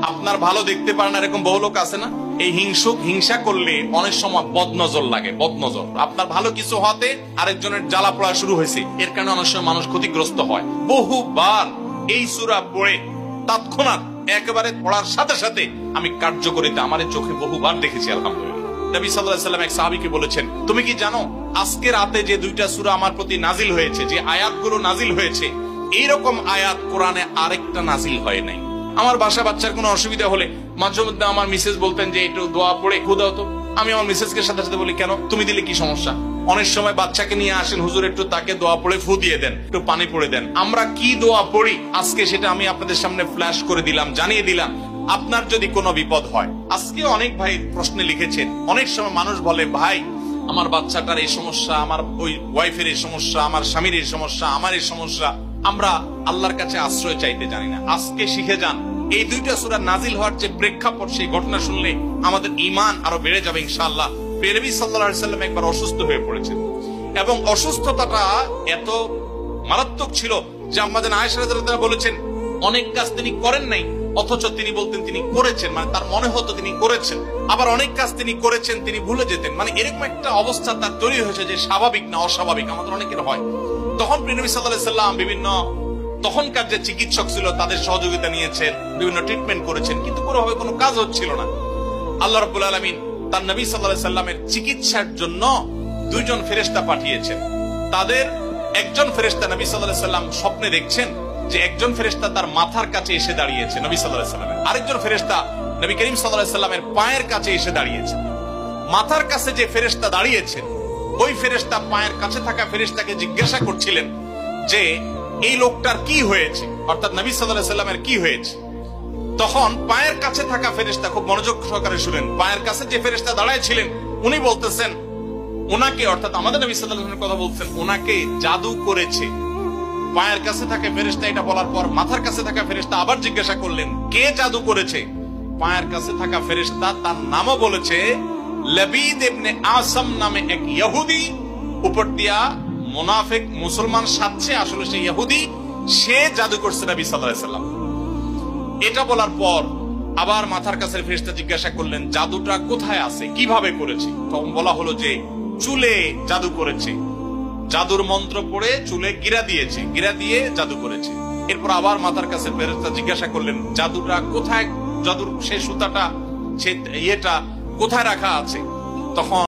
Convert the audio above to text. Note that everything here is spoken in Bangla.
আপনার ভালো দেখতে পারেন এরকম বহু লোক আছে না? এই হিংসা করলে অনেক সময় বদনজর লাগে, বদনজর। আপনার ভালো কিছু হতে আরেকজনের জ্বালা পড়া শুরু হয়েছে, এর কারণে অনেক সময় মানুষ ক্ষতিগ্রস্ত হয়। বহুবার এই সূরা পড়ে তৎক্ষণাৎ একেবারে পড়ার সাথে সাথে আমি কার্যকরিতা আমার চোখে বহুবার দেখেছি। আলহামদুলিল্লাহ। নবী সাল্লাল্লাহু আলাইহি ওয়াসাল্লাম এক সাহাবীকে বলেছেন, তুমি কি জানো আজকে রাতে যে 2টা সূরা আমার প্রতি নাজিল হয়েছে, যে আয়াতগুলো নাজিল হয়েছে, এইরকম আয়াত কোরআনে আরেকটা নাজিল হয় নাই। আমার বাসা বাচ্চার কোনো অসুবিধা হলে মাঝে মধ্যে আমার মিসেস বলতেন যে একটু দোয়া পড়ে খুদাও তো। আমি আমার মিসেসকে সাথে সাথে বলি, কেন, তুমি দিলে কি সমস্যা? অনেক সময় বাচ্চাকে নিয়ে আসেন, হুজুর একটু তাকে দোয়া পড়ে ফু দিয়ে দেন, একটু পানি পড়ে দেন। আমরা কি দোয়া পড়ি আজকে সেটা আমি আপনাদের সামনে ফ্ল্যাশ করে দিলাম, জানিয়ে দিলাম। আপনার যদি কোনো বিপদ হয়, আজকে অনেক ভাই প্রশ্নে লিখেছেন, অনেক সময় মানুষ বলে, ভাই আমার বাচ্চাটার এই সমস্যা, আমার ওই ওয়াইফের এই সমস্যা, আমার স্বামীর এই সমস্যা, আমার এই সমস্যা, আমরা আল্লাহর কাছে আশ্রয় চাইতে জানি না। আজকে শিখে যান, এই 2টা সূরা নাজিল হওয়ার যে প্রেক্ষাপট, সেই ঘটনা শুনলে আমাদের ঈমান আরো বেড়ে যাবে ইনশাআল্লাহ। নবী সাল্লাল্লাহু আলাইহি ওয়াসাল্লাম একবার অসুস্থ হয়ে পড়েছেন এবং অসুস্থতাটা এত মারাত্মক ছিল যে আমাদের আয়েশা রাদিয়াল্লাহু আনহা বলেছেন, অনেক কাজ তিনি করেন নাই অথচ তিনি বলতেন তিনি করেছেন, মানে তার মনে হতো তিনি করেছেন। আবার অনেক কাজ তিনি করেছেন তিনি ভুলে যেতেন, মানে এরকম একটা অবস্থা তার তৈরি হয়েছে যে স্বাভাবিক না অস্বাভাবিক, আমাদের অনেকের হয়। তখন নবী সাল্লাল্লাহু আলাইহি ওয়াসাল্লাম বিভিন্ন তখনকার যে চিকিৎসক ছিল তাদের সহযোগিতা নিয়েছেন, বিভিন্ন ট্রিটমেন্ট করেছেন, কিন্তু কোনোভাবে কোনো কাজ হচ্ছিল না। আল্লাহ রাব্বুল আলামিন তার নবী সাল্লাল্লাহু আলাইহি ওয়াসাল্লামের চিকিৎসার জন্য 2জন ফেরেশতা পাঠিয়েছেন। তাদের একজন ফেরেশতা নবী সাল্লাল্লাহু আলাইহি ওয়াসাল্লাম স্বপ্নে দেখছেন যে একজন ফেরেশতা তার মাথার কাছে এসে দাঁড়িয়েছে নবী সাল্লাল্লাহু আলাইহি ওয়াসাল্লামের, আরেকজন ফেরেশতা নবী করিম সাল্লাল্লাহু আলাইহি ওয়াসাল্লামের পায়ের কাছে এসে দাঁড়িয়েছে। মাথার কাছে যে ফেরেশতা দাঁড়িয়েছেন, ওই ফেরেশতা পায়ের কাছে থাকা ফেরেশতাকে জিজ্ঞাসা করছিলেন যে এই লোকটার কি হয়েছে, অর্থাৎ নবী সাল্লাল্লাহু আলাইহি ওয়াসাল্লামের কি হয়েছে। তখন পায়ের কাছে থাকা ফেরেশতা, খুব মনোযোগ সহকারে শুনেন, পায়ের কাছে যে ফেরেশতা দাঁড়ায় ছিলেন উনি বলতেছেন, ওনাকে, অর্থাৎ আমাদের নবী সাল্লাল্লাহু আলাইহি ওয়াসাল্লামের কথা বলছেন, ওনাকে জাদু করেছে। পায়ের কাছে থাকা ফেরেশতা এটা বলার পর মাথার কাছে থাকা ফেরেশতা আবার জিজ্ঞাসা করলেন, কে জাদু করেছে? পায়ের কাছে থাকা ফেরেশতা তার নামও বলেছে, লবিদ ইবনে আসাম নামে এক ইহুদি, উপর দিয়া মুনাফিক মুসলমান সাজছে, আসলে সে ইহুদি, সে জাদু করছে নবী সাল্লাল্লাহু আলাইহি ওয়াসাল্লাম। এটা বলার পর আবার মাথার কাছে ফেরেশতা জিজ্ঞাসা করলেন, জাদুটা কোথায় আছে, কিভাবে করেছে? তখন বলা হলো যে চুলে জাদু করেছে, জাদুর মন্ত্র পড়ে চুলে গিরা দিয়েছে, গিরা দিয়ে জাদু করেছে। এরপর আবার মাথার কাছে ফেরেশতা জিজ্ঞাসা করলেন, জাদুটা কোথায়, জাদুর সেই সুতাটা, সে ইয়েটা কোথায় রাখা আছে? তখন